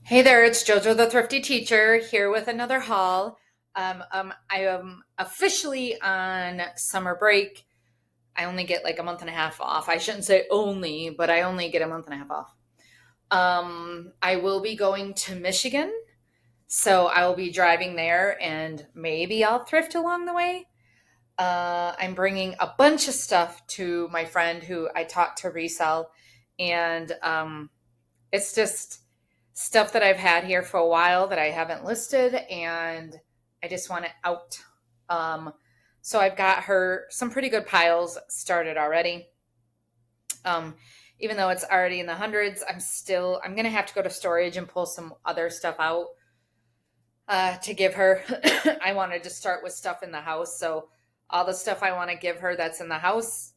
Hey there, it's JoJo the Thrifty Teacher here with another haul. I am officially on summer break. I only get like a month and a half off. I shouldn't say only, but I only get a month and a half off. I will be going to Michigan, so I will be driving there and maybe I'll thrift along the way. I'm bringing a bunch of stuff to my friend who I taught to resell, and it's just stuff that I've had here for a while that I haven't listed, and I just want it out. Um, so I've got her some pretty good piles started already. Um, Even though it's already in the hundreds, I'm gonna have to go to storage and pull some other stuff out to give her. I wanted to start with stuff in the house, so all the stuff I want to give her that's in the house,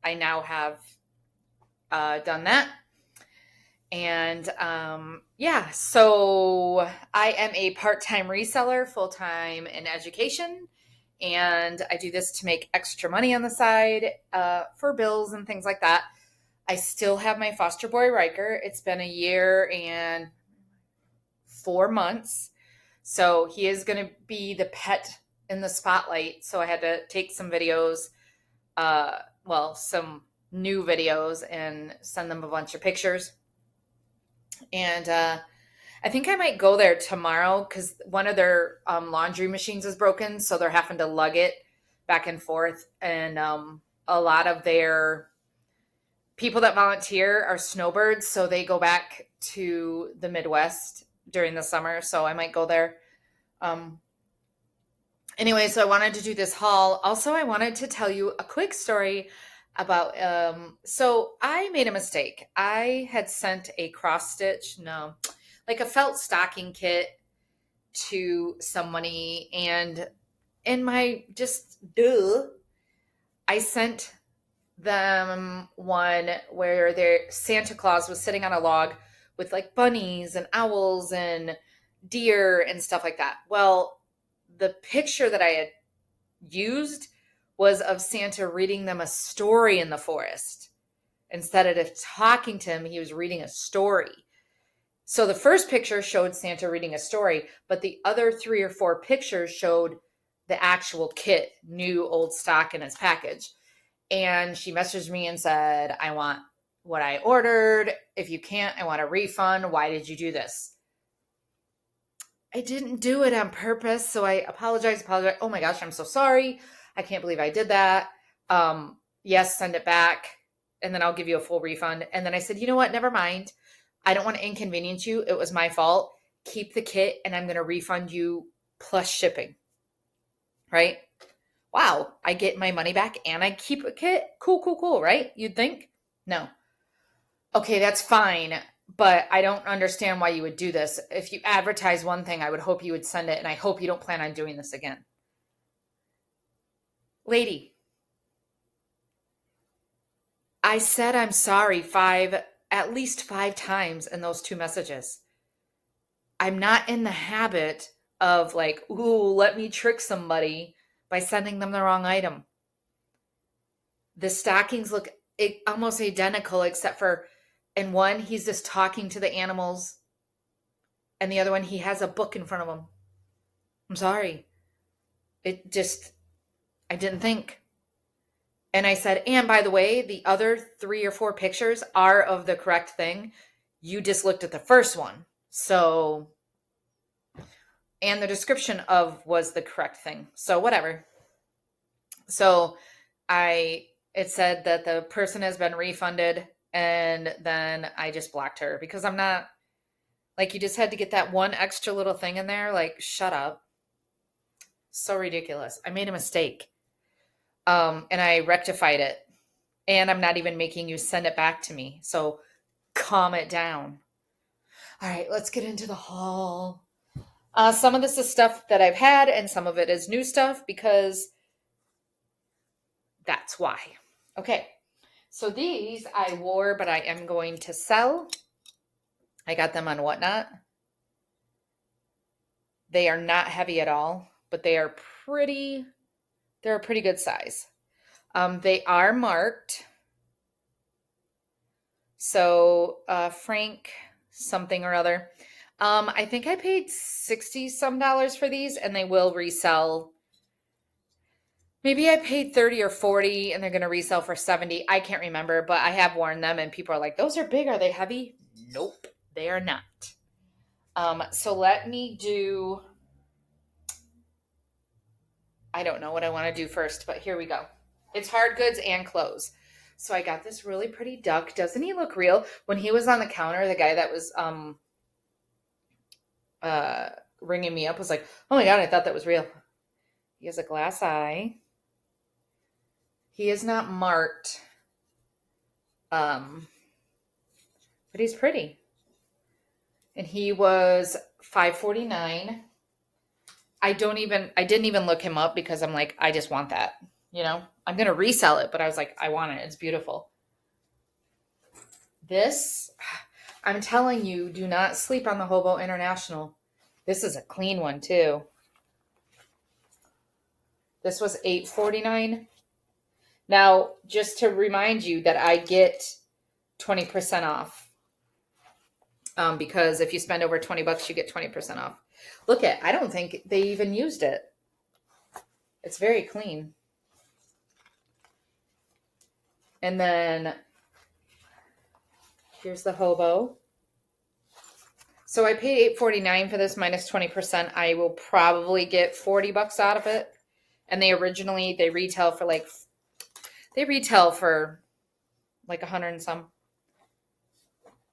I now have done that. And yeah, so I am a part time reseller, full time in education. And I do this to make extra money on the side for bills and things like that. I still have my foster boy Riker. It's been a year and 4 months. So he is going to be the pet in the spotlight. So I had to take some videos, some new videos, and send them a bunch of pictures. And I think I might go there tomorrow because one of their laundry machines is broken. So they're having to lug it back and forth. And a lot of their people that volunteer are snowbirds. So they go back to the Midwest during the summer. So I might go there. Um, anyway, so I wanted to do this haul. Also, I wanted to tell you a quick story about so I made a mistake. I had sent a cross stitch, no, like a felt stocking kit to somebody, and in my just I sent them one where their Santa Claus was sitting on a log with like bunnies and owls and deer and stuff like that. Well, the picture that I had used was of Santa reading them a story in the forest. Instead of talking to him, he was reading a story. So the first picture showed Santa reading a story, but the other 3 or 4 pictures showed the actual kit, new old stock in its package. And she messaged me and said, I want what I ordered. If you can't, I want a refund. Why did you do this? I didn't do it on purpose. So I apologize. Oh my gosh, I'm so sorry. I can't believe I did that. Yes, send it back. And then I'll give you a full refund. And then I said, you know what? Never mind. I don't want to inconvenience you. It was my fault. Keep the kit and I'm going to refund you plus shipping. Right? Wow. I get my money back and I keep a kit. Cool. Right? You'd think? No. Okay, that's fine. But I don't understand why you would do this. If you advertise one thing, I would hope you would send it. And I hope you don't plan on doing this again. Lady, I said I'm sorry at least 5 times in those 2 messages. I'm not in the habit of like, ooh, let me trick somebody by sending them the wrong item. The stockings look almost identical, except for in one, he's just talking to the animals, and the other one, he has a book in front of him. I'm sorry. It just, I didn't think. And I said, and by the way, the other 3 or 4 pictures are of the correct thing. You just looked at the first one. So, and the description of was the correct thing. So, whatever. So, it said that the person has been refunded. And then I just blocked her because I'm not, like, you just had to get that one extra little thing in there. Like, shut up. So ridiculous. I made a mistake. And I rectified it. And I'm not even making you send it back to me. So calm it down. All right, let's get into the haul. Some of this is stuff that I've had, and some of it is new stuff because that's why. Okay, so these I wore, but I am going to sell. I got them on Whatnot. They are not heavy at all, but they're a pretty good size. They are marked. So Frank something or other I think I paid 60 some dollars for these and they will resell. Maybe I paid 30 or 40 and they're going to resell for 70. I can't remember, but I have worn them and people are like, those are big. Are they heavy? Nope, they are not. So let me do, I don't know what I want to do first, but here we go. It's hard goods and clothes. So I got this really pretty duck. Doesn't he look real? When he was on the counter, the guy that was uh ringing me up was like, "Oh my god, I thought that was real." He has a glass eye. He is not marked, um, but he's pretty. And he was $5.49. I didn't even look him up because I'm like, I just want that. I'm gonna resell it, but I was like, I want it. It's beautiful. This, I'm telling you, do not sleep on the Hobo International. This is a clean one too. This was $8.49. Now, just to remind you that I get 20% off. Because if you spend over $20, you get 20% off. Look I don't think they even used it. It's very clean. And then here's the Hobo. So I paid $8.49 for this minus 20%. I will probably get $40 out of it. And they retail for like 100 and some.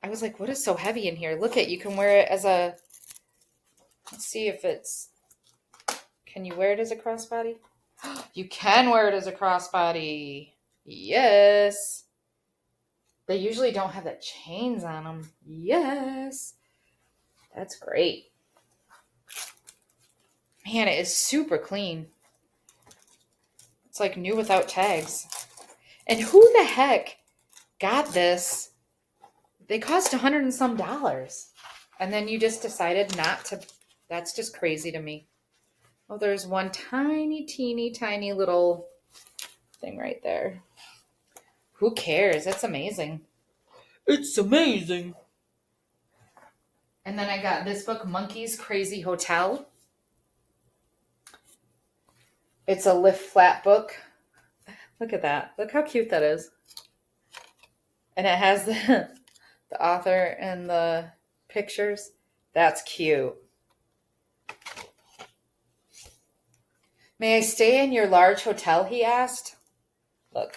I was like, what is so heavy in here? Look you can wear it as let's see if can you wear it as a crossbody? You can wear it as a crossbody. Yes. They usually don't have the chains on them. Yes. That's great. Man, it is super clean. It's like new without tags. And who the heck got this? They cost $100 and some. And then you just decided not to. That's just crazy to me. Oh, there's one tiny, teeny, tiny little thing right there. Who cares? It's amazing. It's amazing. And then I got this book, Monkey's Crazy Hotel. It's a lift flat book. Look at that. Look how cute that is. And it has the author and the pictures. That's cute. May I stay in your large hotel, he asked. Look.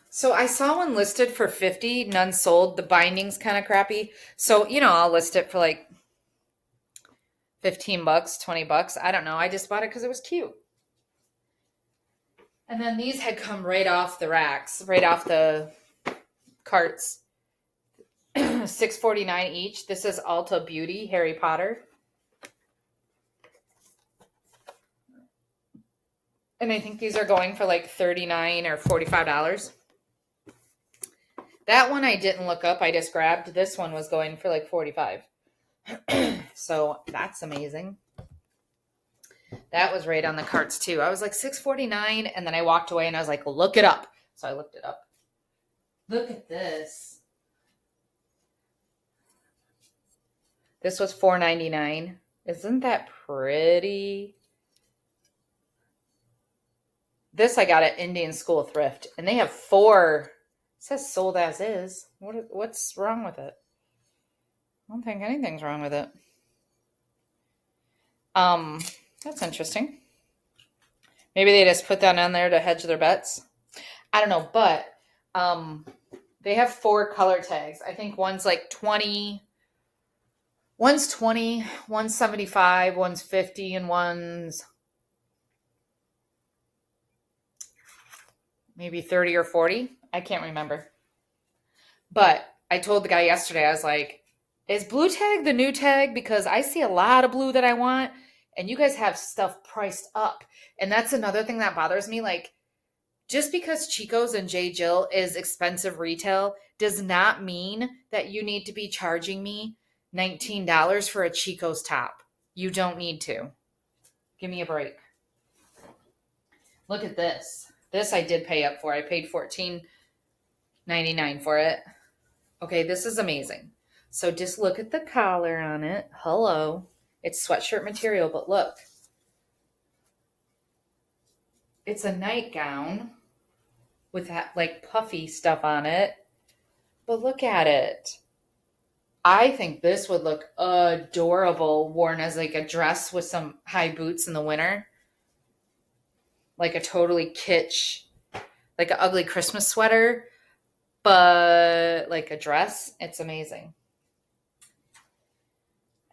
So I saw one listed for $50, none sold. The binding's kind of crappy. So, I'll list it for like $15, $20. I don't know. I just bought it because it was cute. And then these had come right off the racks, right off the carts. $6.49 each. This is Ulta Beauty, Harry Potter. And I think these are going for like $39 or $45. That one I didn't look up. I just grabbed. This one was going for like $45. So that's amazing. That was right on the carts too. I was like $6.49 and then I walked away and I was like, look it up. So I looked it up. Look at this. This was $4.99. Isn't that pretty? This I got at Indian School Thrift and they have 4. It says sold as is. What's wrong with it? I don't think anything's wrong with it. That's interesting. Maybe they just put that on there to hedge their bets. I don't know, but they have 4 color tags. I think one's like 20, one's 20, one's 75, one's 50, and one's maybe 30 or 40. I can't remember. But I told the guy yesterday, I was like, is blue tag the new tag? Because I see a lot of blue that I want, and you guys have stuff priced up. And that's another thing that bothers me. Like, just because Chico's and J. Jill is expensive retail does not mean that you need to be charging me $19 for a Chico's top. You don't need to. Give me a break. Look at this. This I did pay up for. I paid $14.99 for it. Okay, this is amazing. So just look at the collar on it. Hello. It's sweatshirt material, but look. It's a nightgown with that like puffy stuff on it. But look at it. I think this would look adorable worn as like a dress with some high boots in the winter. Like a totally kitsch, like an ugly Christmas sweater, but like a dress. It's amazing.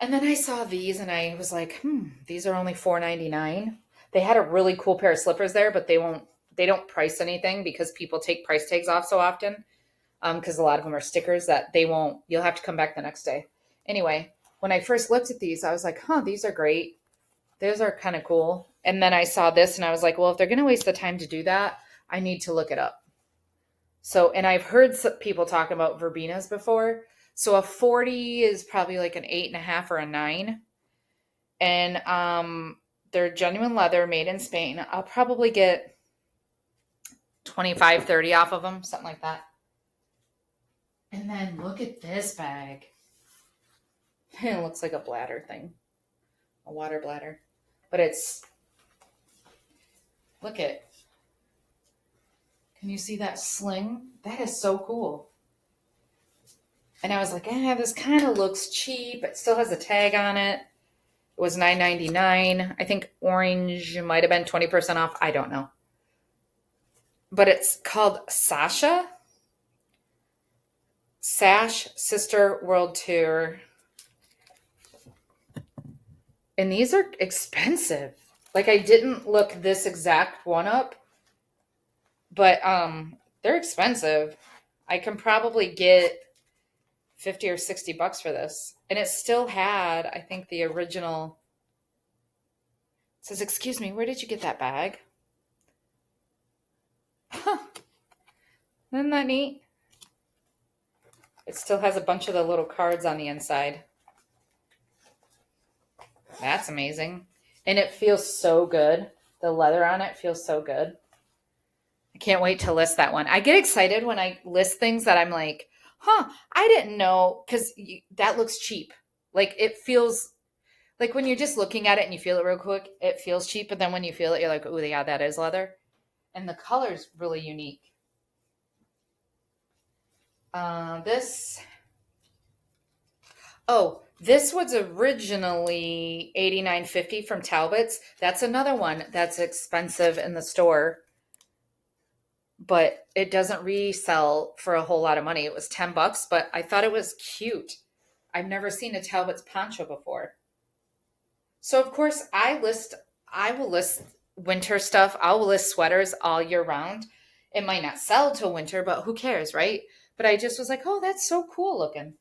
And then I saw these and I was like, these are only $4.99. They had a really cool pair of slippers there, but they don't price anything because people take price tags off so often. Because a lot of them are stickers that you'll have to come back the next day. Anyway, when I first looked at these, I was like, these are great. Those are kind of cool. And then I saw this and I was like, well, if they're going to waste the time to do that, I need to look it up. So, and I've heard some people talking about verbenas before. So a 40 is probably like an 8.5 or a 9. And they're genuine leather made in Spain. I'll probably get 25, 30 off of them, something like that. And then look at this bag. It looks like a bladder thing, a water bladder. But look at, can you see that sling? That is so cool. And I was like, this kind of looks cheap. It still has a tag on it. It was $9.99. I think orange might have been 20% off. I don't know. But it's called Sash Sister World Tour. And these are expensive. Like I didn't look this exact one up, but they're expensive. I can probably get 50 or 60 bucks for this. And it still had, I think, the original. It says, excuse me, where did you get that bag? Huh. Isn't that neat? It still has a bunch of the little cards on the inside. That's amazing. And it feels so good. The leather on it feels so good. I can't wait to list that one. I get excited when I list things that I'm like, I didn't know, because that looks cheap. Like it feels like when you're just looking at it and you feel it real quick, it feels cheap. But then when you feel it, you're like, oh, yeah, that is leather. And the color's really unique. This was originally $89.50 from Talbot's. That's another one that's expensive in the store, but it doesn't resell for a whole lot of money. It was $10, but I thought it was cute. I've never seen a Talbot's poncho before. So of course I will list winter stuff. I will list sweaters all year round. It might not sell till winter, but who cares, right? But I just was like, that's so cool looking.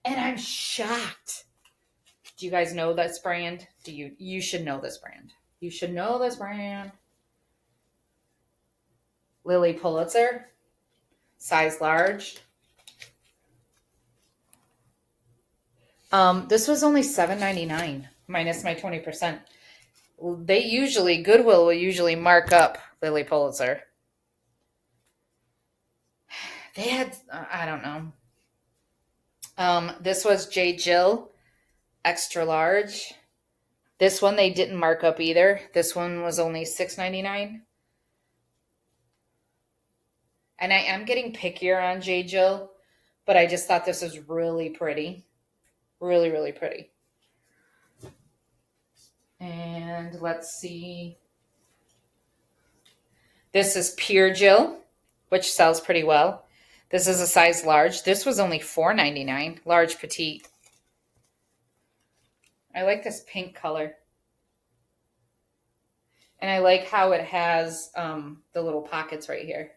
And I'm shocked. Do you guys know this brand? You should know this brand. You should know this brand. Lily Pulitzer, size large. This was only $7.99 minus my 20%. Goodwill will usually mark up Lily Pulitzer. They had, I don't know. This was J. Jill, extra large. This one they didn't mark up either. This one was only $6.99. And I am getting pickier on J. Jill, but I just thought this was really pretty. Really, really pretty. And let's see. This is Pure Jill, which sells pretty well. This is a size large. This was only $4.99, large petite. I like this pink color. And I like how it has the little pockets right here.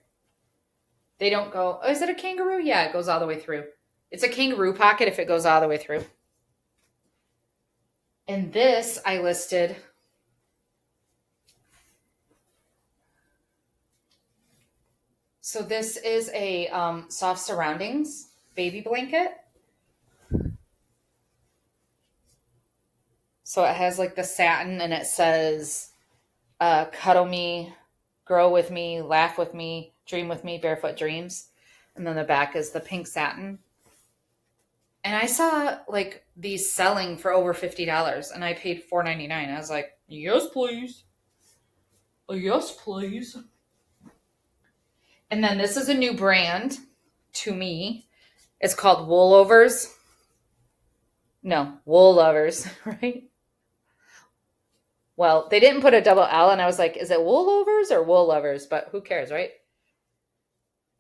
They don't go, is it a kangaroo? Yeah, it goes all the way through. It's a kangaroo pocket if it goes all the way through. And this I listed. So this is a soft surroundings baby blanket. So it has like the satin and it says, cuddle me, grow with me, laugh with me, dream with me, barefoot dreams. And then the back is the pink satin. And I saw like these selling for over $50 and I paid $4.99. I was like, yes, please. Yes, please. And then this is a new brand to me. It's called Wool Lovers. No, Wool Lovers, right? Well, they didn't put a double L, and I was like, is it Wool Lovers or Wool Lovers? But who cares, right?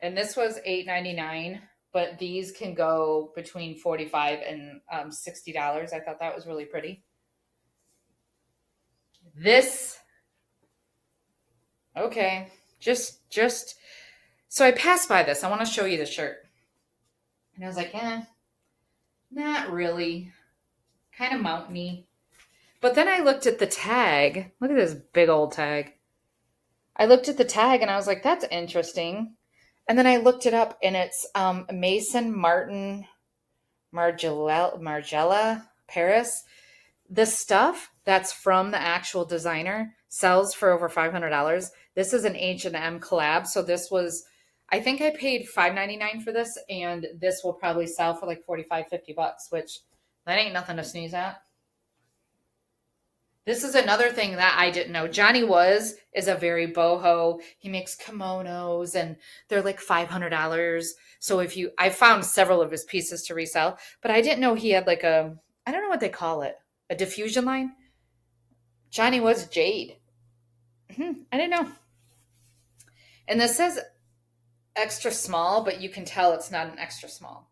And this was $8.99, but these can go between $45 and $60. I thought that was really pretty. This, okay, just. So I passed by this. I want to show you the shirt, and I was like, not really. Kind of mountainy. But then I looked at the tag. Look at this big old tag. I looked at the tag and I was like, that's interesting. And then I looked it up and it's Mason Martin Margiela Paris. The stuff that's from the actual designer sells for over $500. This is an H&M collab. So this was, I think I paid $5.99 for this, and this will probably sell for like $45-$50, which that ain't nothing to sneeze at. This is another thing that I didn't know. Johnny is a very boho. He makes kimonos and they're like $500. So I found several of his pieces to resell, but I didn't know he had like I don't know what they call it, a diffusion line. Johnny was jade. I didn't know. And this says extra small, but you can tell it's not an extra small.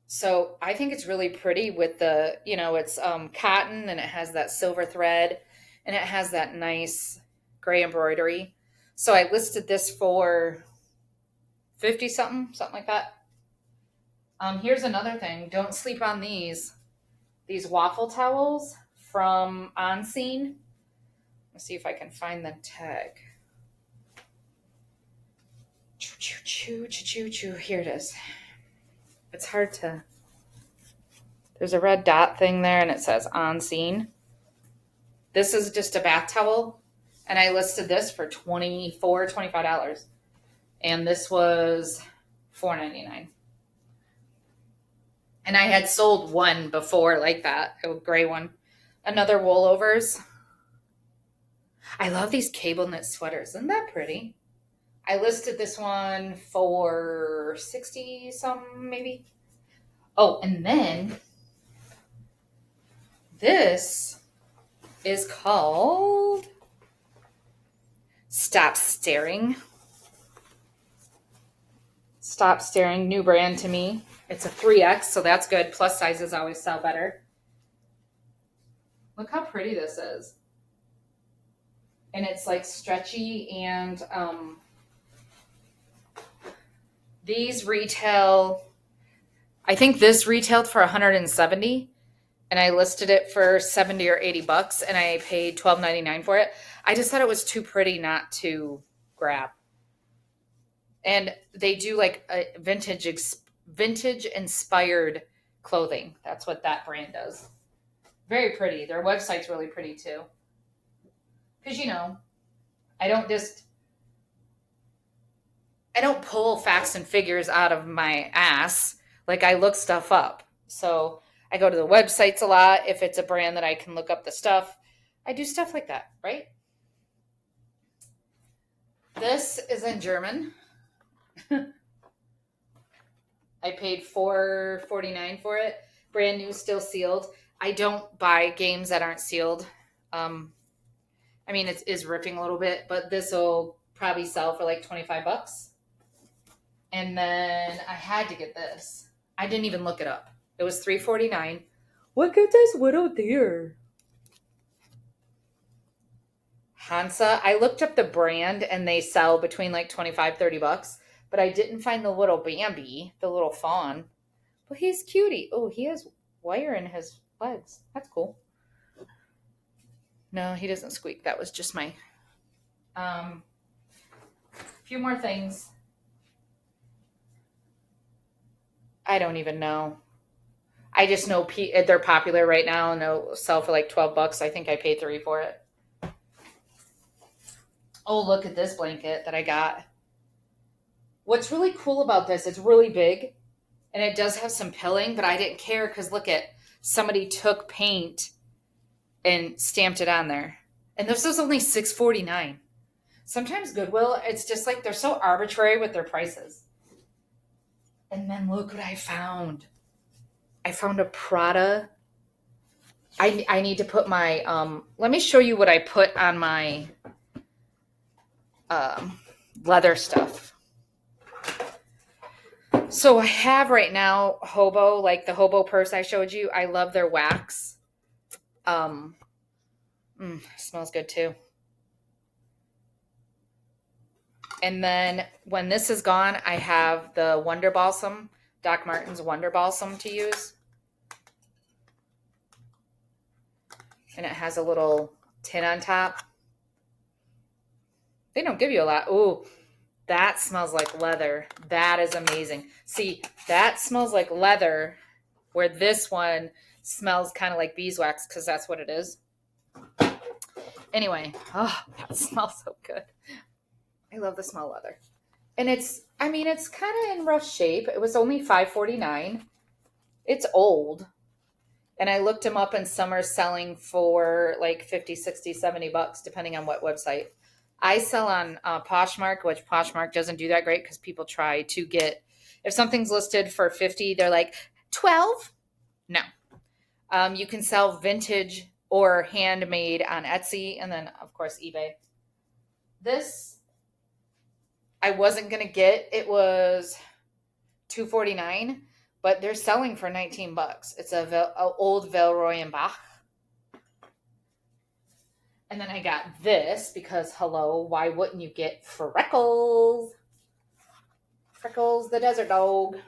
So I think it's really pretty with the, it's cotton and it has that silver thread and it has that nice gray embroidery. So I listed this for 50 something like that. Here's another thing. Don't sleep on these waffle towels from On Scene. Let's see if I can find the tag. Here it is. It's hard to. There's a red dot thing there and it says On Scene. This is just a bath towel. And I listed this for $25. And this was $4.99. And I had sold one before like that, a gray one. Another Woolovers. I love these cable knit sweaters. Isn't that pretty? I listed this one for 60 some maybe. Oh, and then this is called Stop Staring. Stop Staring, new brand to me. It's a 3X, so that's good. Plus sizes always sell better. Look how pretty this is. And it's like stretchy, and these retail, I think this retailed for $170, and I listed it for $70 or $80, and I paid $12.99 for it. I just thought it was too pretty not to grab. And they do like a vintage inspired clothing. That's what that brand does. Very pretty. Their website's really pretty too. Because, I don't pull facts and figures out of my ass. Like, I look stuff up. So I go to the websites a lot. If it's a brand that I can look up the stuff, I do stuff like that, right? This is in German. I paid $4.49 for it. Brand new, still sealed. I don't buy games that aren't sealed. It is ripping a little bit, but this will probably sell for like $25. And then I had to get this. I didn't even look it up. It was $3.49. Look at this little deer. Hansa. I looked up the brand and they sell between like $25-$30. But I didn't find the little Bambi, the little fawn. But he's cutie. Oh, he has wire in his legs. That's cool. No, he doesn't squeak. That was just my... few more things. I don't even know. I just know they're popular right now and they'll sell for like $12. I think I paid $3 for it. Oh, look at this blanket that I got. What's really cool about this, it's really big and it does have some pilling, but I didn't care because look at somebody took paint and stamped it on there. And this was only $6.49. Sometimes Goodwill, it's just like they're so arbitrary with their prices. And then look what I found. I found a Prada. I need to put my, let me show you what I put on my leather stuff. So I have right now Hobo, like the Hobo purse I showed you. I love their wax. Smells good too. And then when this is gone, I have the Wonder Balsam, Doc Martens Wonder Balsam to use. And it has a little tin on top. They don't give you a lot. Ooh, that smells like leather. That is amazing. See, that smells like leather, where this one smells kind of like beeswax because that's what it is. Anyway, oh, that smells so good. I love the smell of leather. And it's kind of in rough shape. It was only $5.49. It's old. And I looked them up and some are selling for like 50, 60, 70 bucks, depending on what website. I sell on Poshmark, which Poshmark doesn't do that great because people try to get, if something's listed for 50, they're like 12. No. You can sell vintage or handmade on Etsy and then, of course, eBay. This I wasn't going to get. It was $2.49, but they're selling for 19 bucks. It's a old Villeroy & Bach. And then I got this because, hello, why wouldn't you get Freckles? Freckles, the desert dog.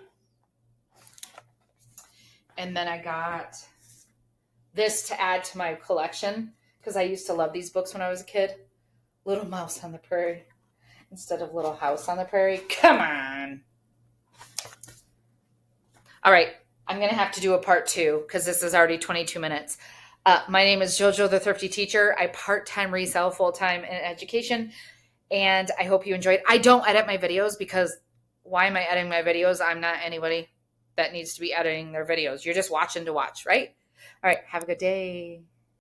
And then I got this to add to my collection because I used to love these books when I was a kid. Little Mouse on the Prairie instead of Little House on the Prairie. Come on. All right. I'm going to have to do a part 2 because this is already 22 minutes. My name is JoJo, the Thrifty Teacher. I part-time resell, full-time in education, and I hope you enjoyed. I don't edit my videos because why am I editing my videos? I'm not anybody that needs to be editing their videos. You're just watching to watch, right? All right. Have a good day.